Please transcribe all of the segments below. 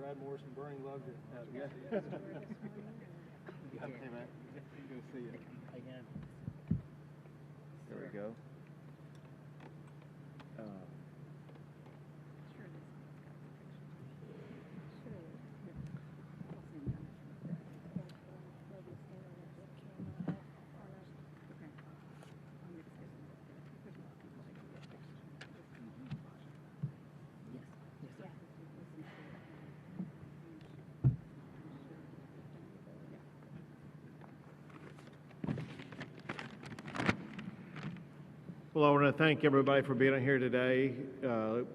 Brad Morrison, Burning Love. Yeah. Hey, man. Good to see you. Again. There we go. Well, I want to thank everybody for being here today.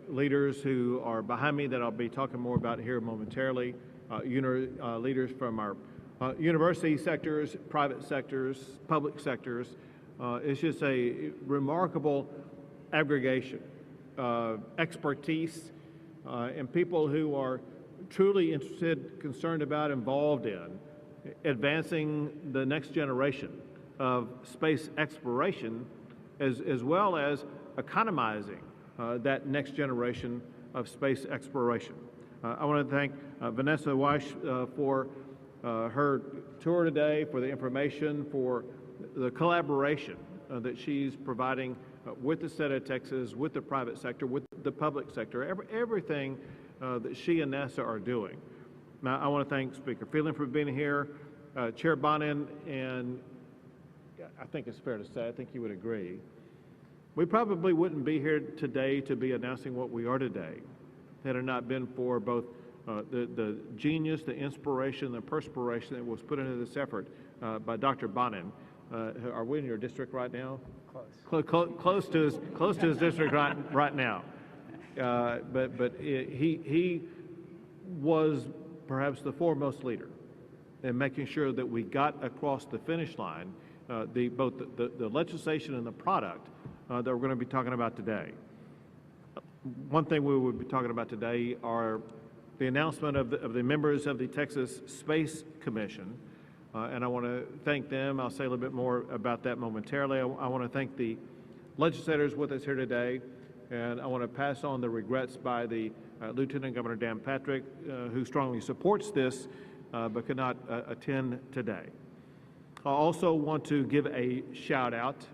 Leaders who are behind me that I'll be talking more about here momentarily. Leaders from our university sectors, private sectors, public sectors. It's just a remarkable aggregation of expertise and people who are truly interested, concerned about, involved in advancing the next generation of space exploration as well as economizing that next generation of space exploration. I want to thank Vanessa Weiss for her tour today, for the information, for the collaboration that she's providing with the state of Texas, with the private sector, with the public sector, everything that she and NASA are doing. Now, I want to thank Speaker Phelan for being here, Chair Bonin, and I think it's fair to say, I think you would agree, we probably wouldn't be here today to be announcing what we are today had it not been for both the genius, the inspiration, the perspiration that was put into this effort by Dr. Bonin. Are we in your district right now? Close to his district right now. But he was perhaps the foremost leader in making sure that we got across the finish line both the legislation and the product that we're going to be talking about today. One thing we will be talking about today are the announcement of the members of the Texas Space Commission, and I want to thank them. I'll say a little bit more about that momentarily. I want to thank the legislators with us here today, and I want to pass on the regrets by the Lieutenant Governor Dan Patrick, who strongly supports this but could not attend today. I also want to give a shout out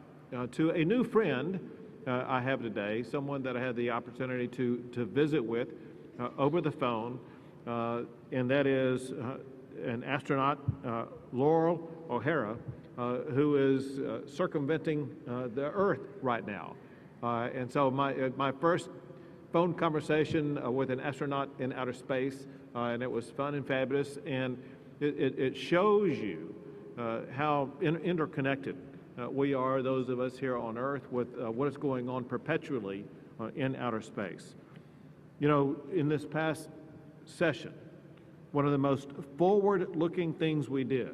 to a new friend I have today, someone that I had the opportunity to visit with over the phone, and that is an astronaut, Laurel O'Hara, who is circumventing the Earth right now. And so my first phone conversation with an astronaut in outer space, and it was fun and fabulous, and it shows you how interconnected we are, those of us here on Earth, with what is going on perpetually in outer space. You know, in this past session, one of the most forward-looking things we did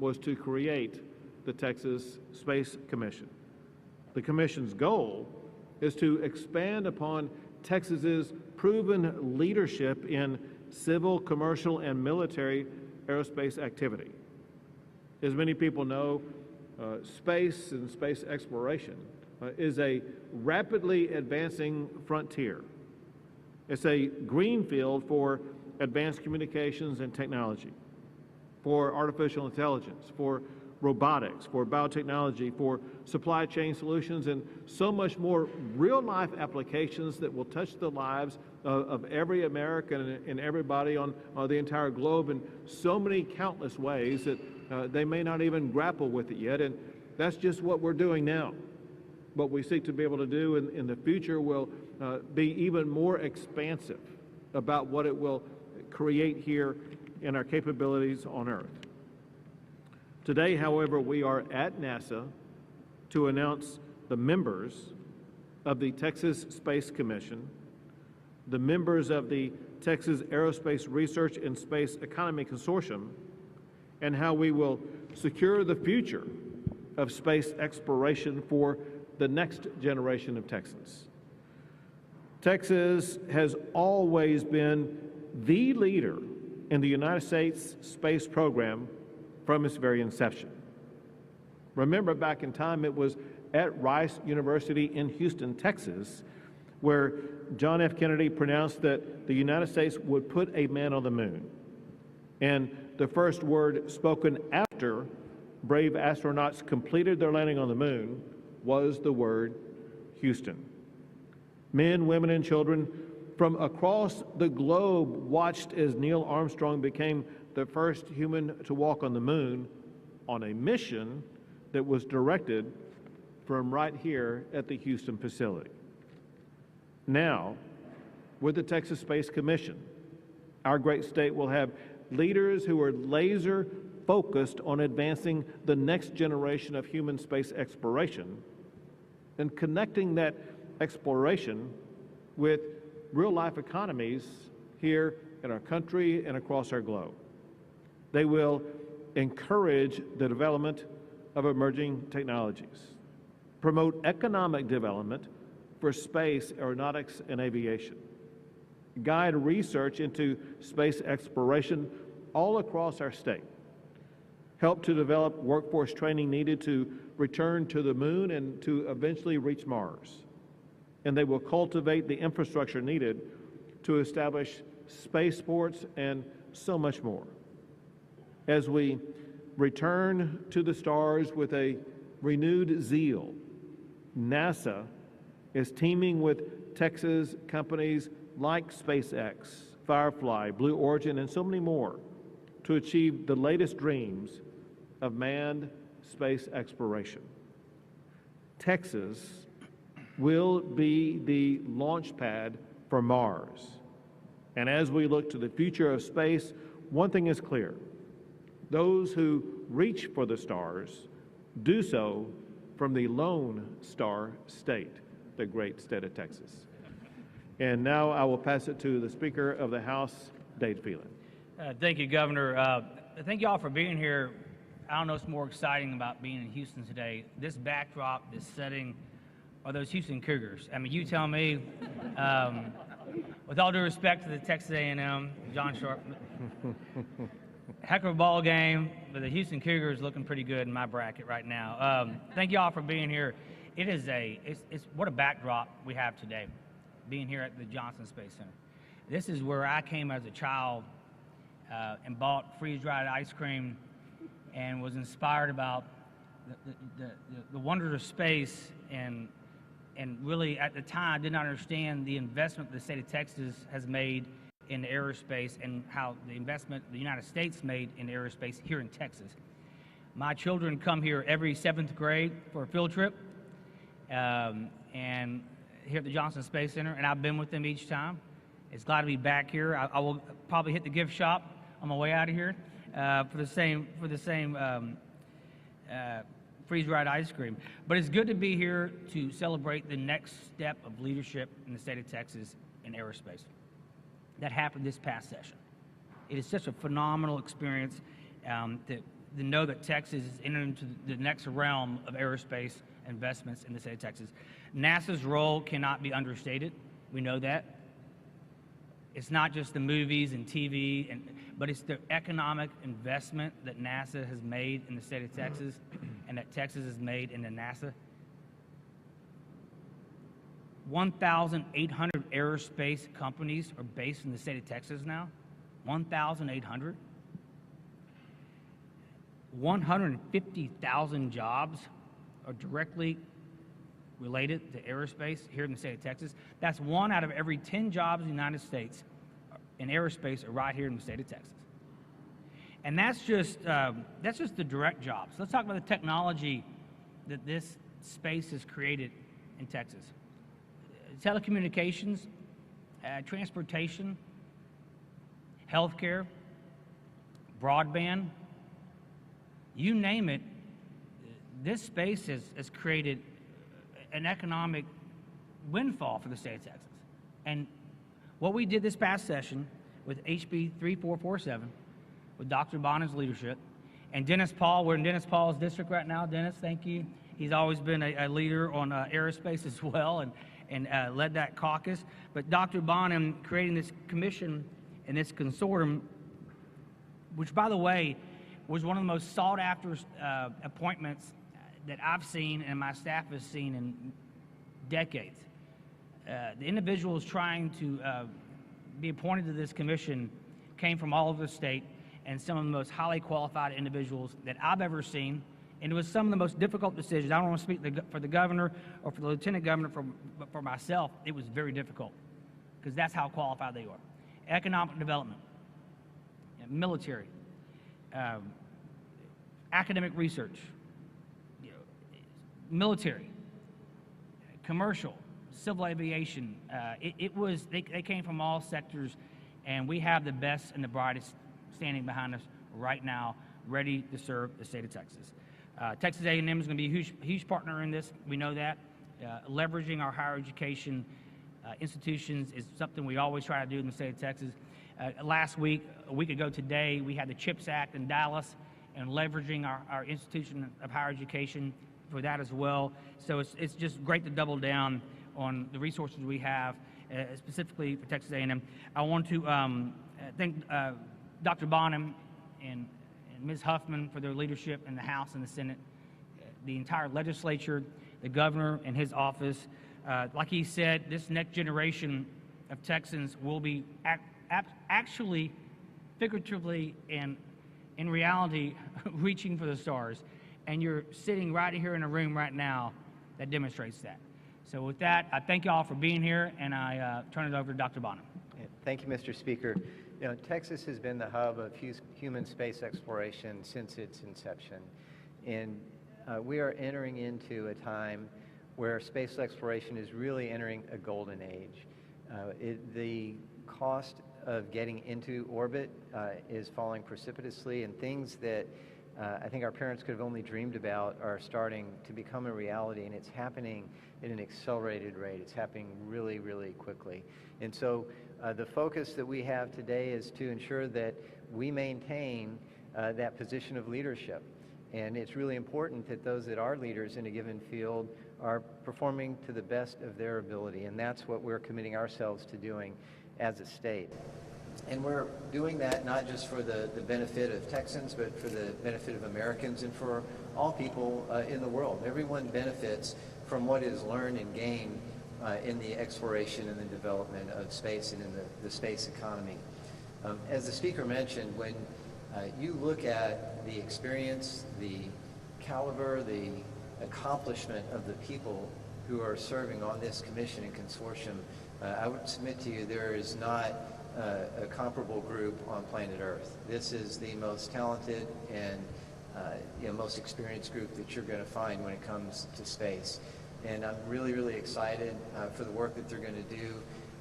was to create the Texas Space Commission. The Commission's goal is to expand upon Texas's proven leadership in civil, commercial, and military aerospace activity. As many people know, space and space exploration is a rapidly advancing frontier. It's a green field for advanced communications and technology, for artificial intelligence, for robotics, for biotechnology, for supply chain solutions, and so much more real-life applications that will touch the lives of every American and everybody on the entire globe in so many countless ways that they may not even grapple with it yet. And that's just what we're doing now. What we seek to be able to do in the future will be even more expansive about what it will create here in our capabilities on Earth. Today, however, we are at NASA to announce the members of the Texas Space Commission, the members of the Texas Aerospace Research and Space Economy Consortium, and how we will secure the future of space exploration for the next generation of Texans. Texas has always been the leader in the United States space program from its very inception. Remember, back in time, it was at Rice University in Houston, Texas, where John F. Kennedy pronounced that the United States would put a man on the moon. And the first word spoken after brave astronauts completed their landing on the moon was the word Houston. Men, women, and children from across the globe watched as Neil Armstrong became the first human to walk on the moon on a mission that was directed from right here at the Houston facility. Now, with the Texas Space Commission, our great state will have leaders who are laser focused on advancing the next generation of human space exploration and connecting that exploration with real-life economies here in our country and across our globe. They will encourage the development of emerging technologies, promote economic development for space, aeronautics, and aviation, guide research into space exploration all across our state, help to develop workforce training needed to return to the moon and to eventually reach Mars. And they will cultivate the infrastructure needed to establish spaceports and so much more. As we return to the stars with a renewed zeal, NASA is teaming with Texas companies like SpaceX, Firefly, Blue Origin, and so many more to achieve the latest dreams of manned space exploration. Texas will be the launch pad for Mars. And as we look to the future of space, one thing is clear. Those who reach for the stars do so from the Lone Star State, the great state of Texas. And now I will pass it to the Speaker of the House, Dade Phelan. Thank you, Governor. Thank you all for being here. I don't know what's more exciting about being in Houston today. This backdrop, this setting, are those Houston Cougars. I mean, you tell me. With all due respect to the Texas A&M, John Sharp, heck of a ball game, but the Houston Cougars looking pretty good in my bracket right now. Thank you all for being here. It is it's what a backdrop we have today, being here at the Johnson Space Center. This is where I came as a child and bought freeze-dried ice cream and was inspired about the wonders of space and really at the time did not understand the investment the state of Texas has made in aerospace and how the investment the United States made in aerospace here in Texas. My children come here every 7th grade for a field trip and here at the Johnson Space Center, and I've been with them each time. It's glad to be back here. I will probably hit the gift shop on my way out of here for the same freeze-dried ice cream. But it's good to be here to celebrate the next step of leadership in the state of Texas in aerospace. That happened this past session. It is such a phenomenal experience to know that Texas is entering into the next realm of aerospace investments in the state of Texas. NASA's role cannot be understated. We know that. It's not just the movies and TV, but it's the economic investment that NASA has made in the state of Texas and that Texas has made into NASA. 1,800 aerospace companies are based in the state of Texas now. 1,800. 150,000 jobs are directly related to aerospace here in the state of Texas. That's 1 out of every 10 jobs in the United States in aerospace are right here in the state of Texas. And that's just the direct jobs. Let's talk about the technology that this space has created in Texas. Telecommunications, transportation, healthcare, broadband, you name it, this space has created an economic windfall for the state of Texas. And what we did this past session with HB 3447, with Dr. Bonham's leadership, and Dennis Paul, we're in Dennis Paul's district right now. Dennis, thank you. He's always been a leader on aerospace as well and led that caucus. But Dr. Bonham creating this commission and this consortium, which, by the way, was one of the most sought-after appointments that I've seen and my staff has seen in decades. the individuals trying to be appointed to this commission came from all over the state, and some of the most highly qualified individuals that I've ever seen. And it was some of the most difficult decisions. I don't want to speak for the governor or for the lieutenant governor, but for myself, it was very difficult because that's how qualified they are. Economic development, military, academic research, military, commercial, civil aviation. They came from all sectors, and we have the best and the brightest standing behind us right now, ready to serve the state of Texas. Texas A&M is going to be a huge partner in this. We know that. Leveraging our higher education institutions is something we always try to do in the state of Texas. Last week, a week ago today, we had the CHIPS Act in Dallas, and leveraging our institution of higher education for that as well. So it's just great to double down on the resources we have, specifically for Texas A&M. I want to thank Dr. Bonham and Ms. Huffman for their leadership in the House and the Senate, the entire legislature, the governor and his office. Like he said, this next generation of Texans will be actually, figuratively, and in reality, reaching for the stars. And you're sitting right here in a room right now that demonstrates that. So with that, I thank you all for being here, and I turn it over to Dr. Bonham. Thank you, Mr. Speaker. You know, Texas has been the hub of human space exploration since its inception. And we are entering into a time where space exploration is really entering a golden age. The cost of getting into orbit is falling precipitously, and things that I think our parents could have only dreamed about are starting to become a reality, and it's happening at an accelerated rate. It's happening really, really quickly. And so the focus that we have today is to ensure that we maintain that position of leadership. And it's really important that those that are leaders in a given field are performing to the best of their ability, and that's what we're committing ourselves to doing as a state. And we're doing that not just for the benefit of Texans, but for the benefit of Americans and for all people in the world. Everyone benefits from what is learned and gained in the exploration and the development of space and in the space economy. As the speaker mentioned, when you look at the experience, the caliber, the accomplishment of the people who are serving on this commission and consortium, I would submit to you there is not a comparable group on planet Earth. This is the most talented and most experienced group that you're going to find when it comes to space. And I'm really, really excited for the work that they're going to do.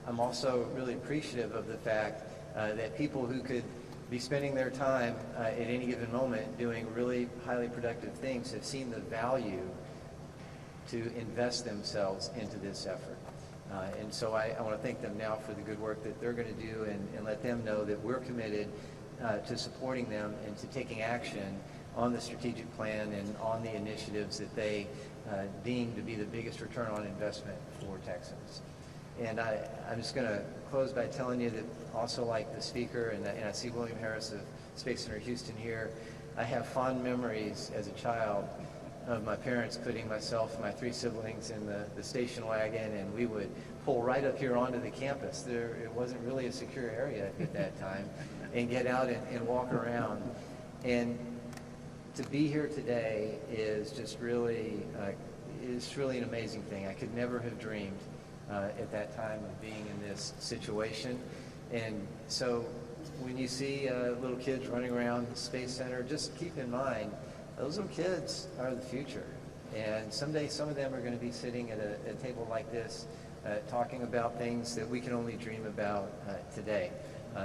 I'm also really appreciative of the fact that people who could be spending their time at any given moment doing really highly productive things have seen the value to invest themselves into this effort. And so I want to thank them now for the good work that they're going to do, and let them know that we're committed to supporting them and to taking action on the strategic plan and on the initiatives that they deem to be the biggest return on investment for Texans. And I'm just going to close by telling you that also, like the speaker, and I see William Harris of Space Center Houston here, I have fond memories as a child of my parents putting myself and my three siblings in the station wagon, and we would pull right up here onto the campus. It wasn't really a secure area at that time, and get out and walk around. And to be here today is just really, it's really an amazing thing. I could never have dreamed at that time of being in this situation. And so when you see little kids running around the Space Center, just keep in mind, those little kids are the future. And someday some of them are going to be sitting at a table like this talking about things that we can only dream about today.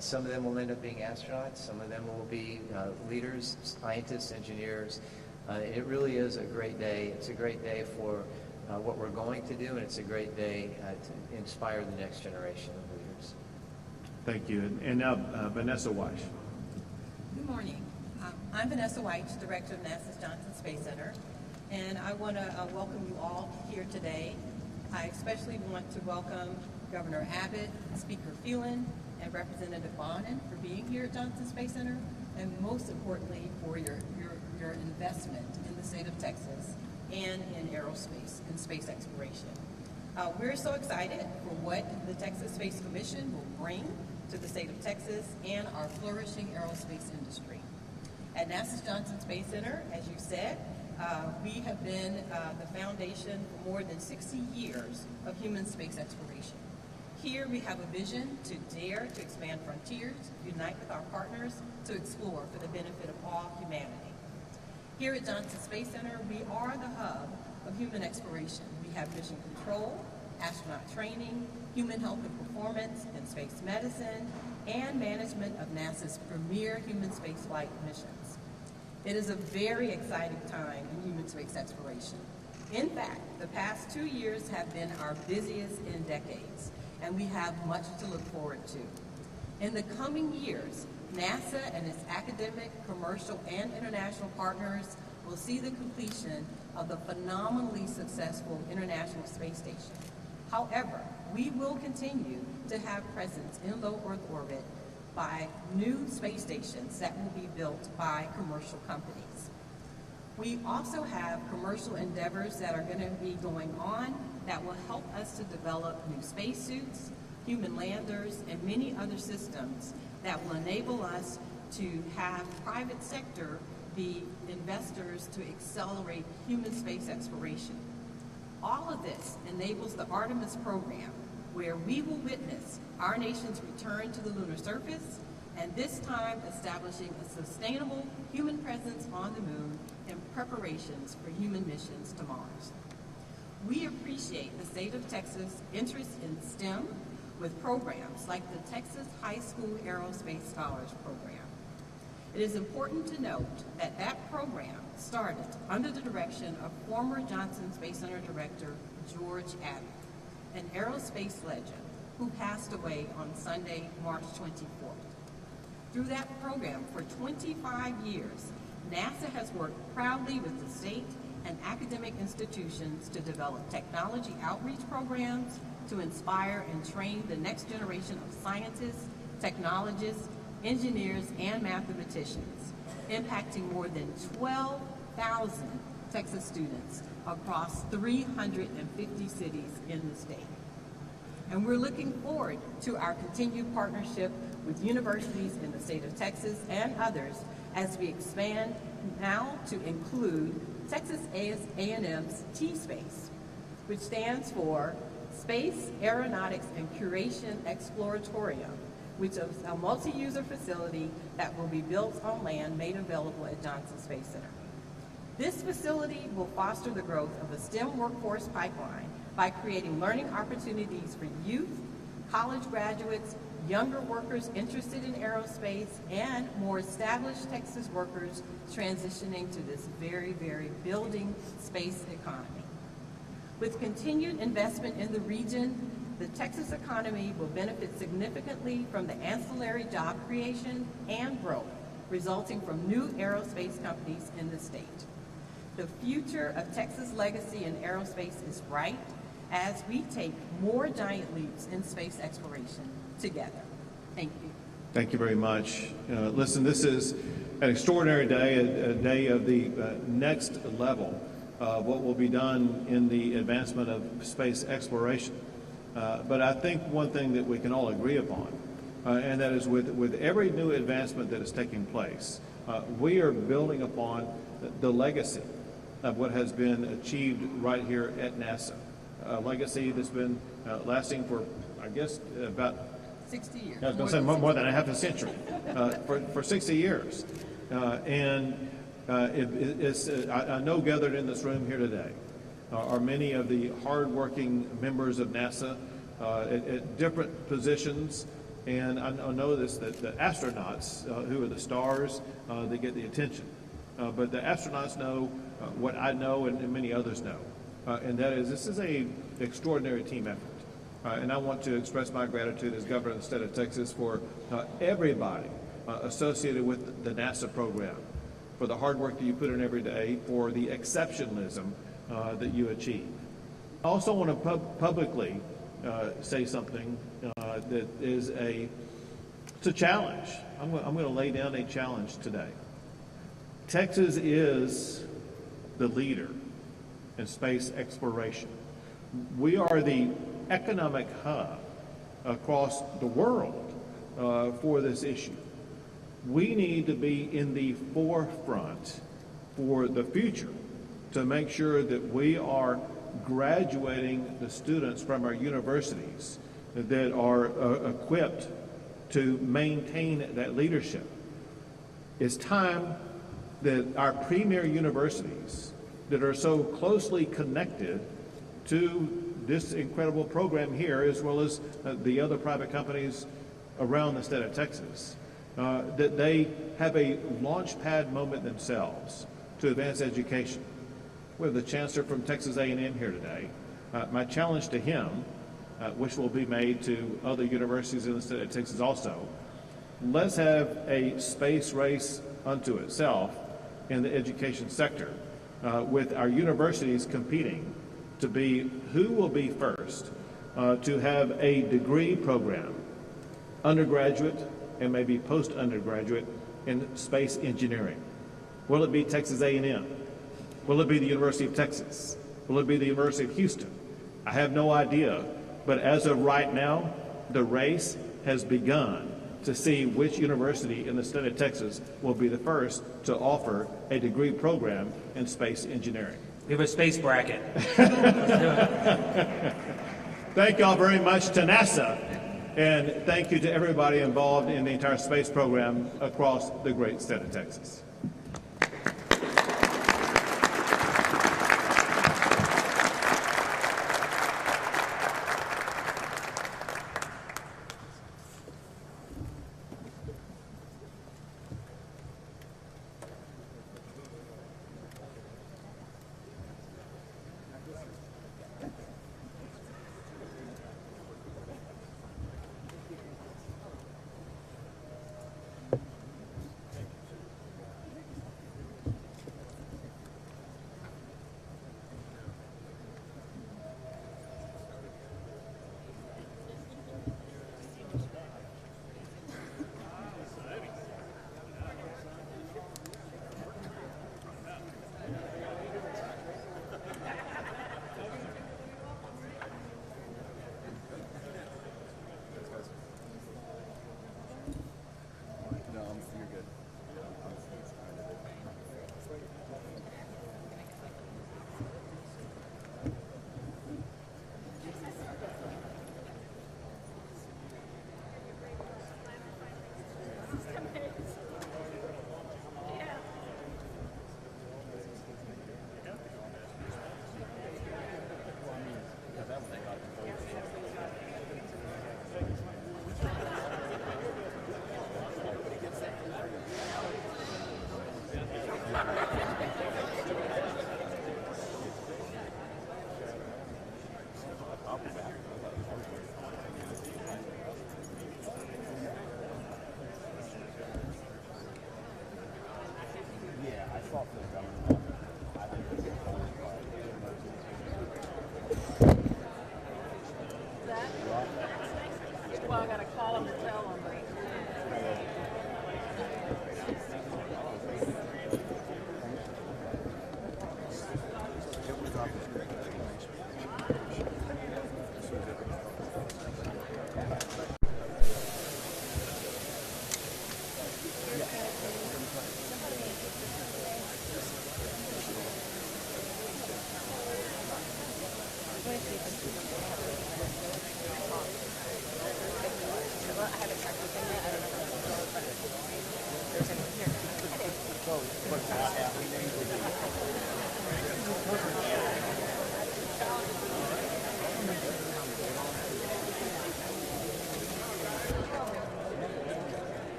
Some of them will end up being astronauts. Some of them will be leaders, scientists, engineers. It really is a great day. It's a great day for what we're going to do, and it's a great day to inspire the next generation of leaders. Thank you. And now Vanessa Weiss. Good morning. I'm Vanessa White, Director of NASA's Johnson Space Center, and I want to welcome you all here today. I especially want to welcome Governor Abbott, Speaker Phelan, and Representative Bonin for being here at Johnson Space Center, and most importantly for your investment in the state of Texas and in aerospace and space exploration. We're so excited for what the Texas Space Commission will bring to the state of Texas and our flourishing aerospace industry. At NASA's Johnson Space Center, as you said, we have been the foundation for more than 60 years of human space exploration. Here we have a vision to dare to expand frontiers, unite with our partners to explore for the benefit of all humanity. Here at Johnson Space Center, we are the hub of human exploration. We have mission control, astronaut training, human health and performance, and space medicine, and management of NASA's premier human spaceflight missions. It is a very exciting time in human space exploration. In fact, the past 2 years have been our busiest in decades, and we have much to look forward to. In the coming years, NASA and its academic, commercial, and international partners will see the completion of the phenomenally successful International Space Station. However, we will continue to have presence in low Earth orbit by new space stations that will be built by commercial companies. We also have commercial endeavors that are going to be going on that will help us to develop new spacesuits, human landers, and many other systems that will enable us to have private sector be investors to accelerate human space exploration. All of this enables the Artemis program, where we will witness our nation's return to the lunar surface, and this time establishing a sustainable human presence on the moon in preparations for human missions to Mars. We appreciate the state of Texas' interest in STEM with programs like the Texas High School Aerospace Scholars Program. It is important to note that that program started under the direction of former Johnson Space Center Director George Abbott, an aerospace legend who passed away on Sunday, March 24th. Through that program for 25 years, NASA has worked proudly with the state and academic institutions to develop technology outreach programs to inspire and train the next generation of scientists, technologists, engineers, and mathematicians, impacting more than 12,000 Texas students across 350 cities in the state. And we're looking forward to our continued partnership with universities in the state of Texas and others as we expand now to include Texas A&M's T-Space, which stands for Space Aeronautics and Curation Exploratorium, which is a multi-user facility that will be built on land made available at Johnson Space Center. This facility will foster the growth of a STEM workforce pipeline by creating learning opportunities for youth, college graduates, younger workers interested in aerospace, and more established Texas workers transitioning to this very, very building space economy. With continued investment in the region, the Texas economy will benefit significantly from the ancillary job creation and growth resulting from new aerospace companies in the state. The future of Texas' legacy in aerospace is bright as we take more giant leaps in space exploration together. Thank you. Thank you very much. Listen, this is an extraordinary day, a day of the next level of what will be done in the advancement of space exploration. But I think one thing that we can all agree upon, and that is with every new advancement that is taking place, we are building upon the legacy of what has been achieved right here at NASA. A legacy that's been lasting for, I guess, about 60 years. I was going to say more than a half a century, for 60 years. I know gathered in this room here today are many of the hardworking members of NASA at different positions. And I know this, that the astronauts, who are the stars, they get the attention. But the astronauts know what I know and many others know. And that is, this is an extraordinary team effort. And I want to express my gratitude as governor of the state of Texas for everybody associated with the NASA program, for the hard work that you put in every day, for the exceptionalism that you achieve. I also want to publicly say something that is it's a challenge. I'm going to lay down a challenge today. Texas is the leader in space exploration. We are the economic hub across the world for this issue. We need to be in the forefront for the future to make sure that we are graduating the students from our universities that are equipped to maintain that leadership. It's time that our premier universities that are so closely connected to this incredible program here, as well as the other private companies around the state of Texas, that they have a launch pad moment themselves to advance education. We have the chancellor from Texas A&M here today. My challenge to him, which will be made to other universities in the state of Texas also, let's have a space race unto itself in the education sector, with our universities competing to be who will be first to have a degree program, undergraduate and maybe post-undergraduate, in space engineering. Will it be Texas A&M? Will it be the University of Texas? Will it be the University of Houston? I have no idea, but as of right now, the race has begun to see which university in the state of Texas will be the first to offer a degree program in space engineering. We have a space bracket. Thank y'all very much to NASA, and thank you to everybody involved in the entire space program across the great state of Texas.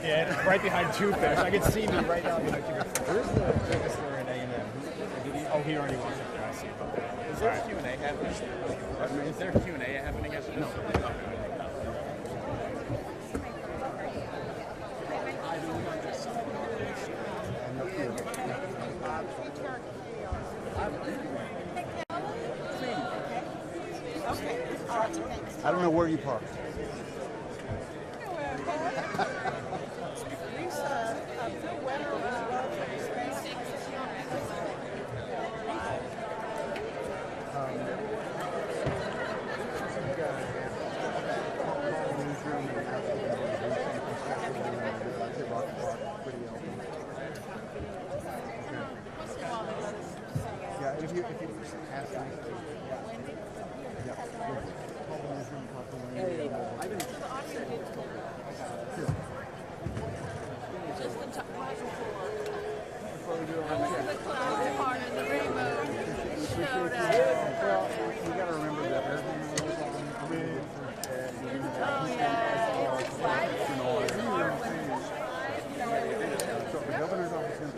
Yeah, it's right behind Toothfish. I can see me right now. Where's the register in A&M? Oh, he already wants it. I see. Is there a Q&A happening? Is there a Q&A happening after this? No. I don't know where you parked. Yeah, if you ask me. You got to remember that so the governor's office is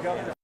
Governor.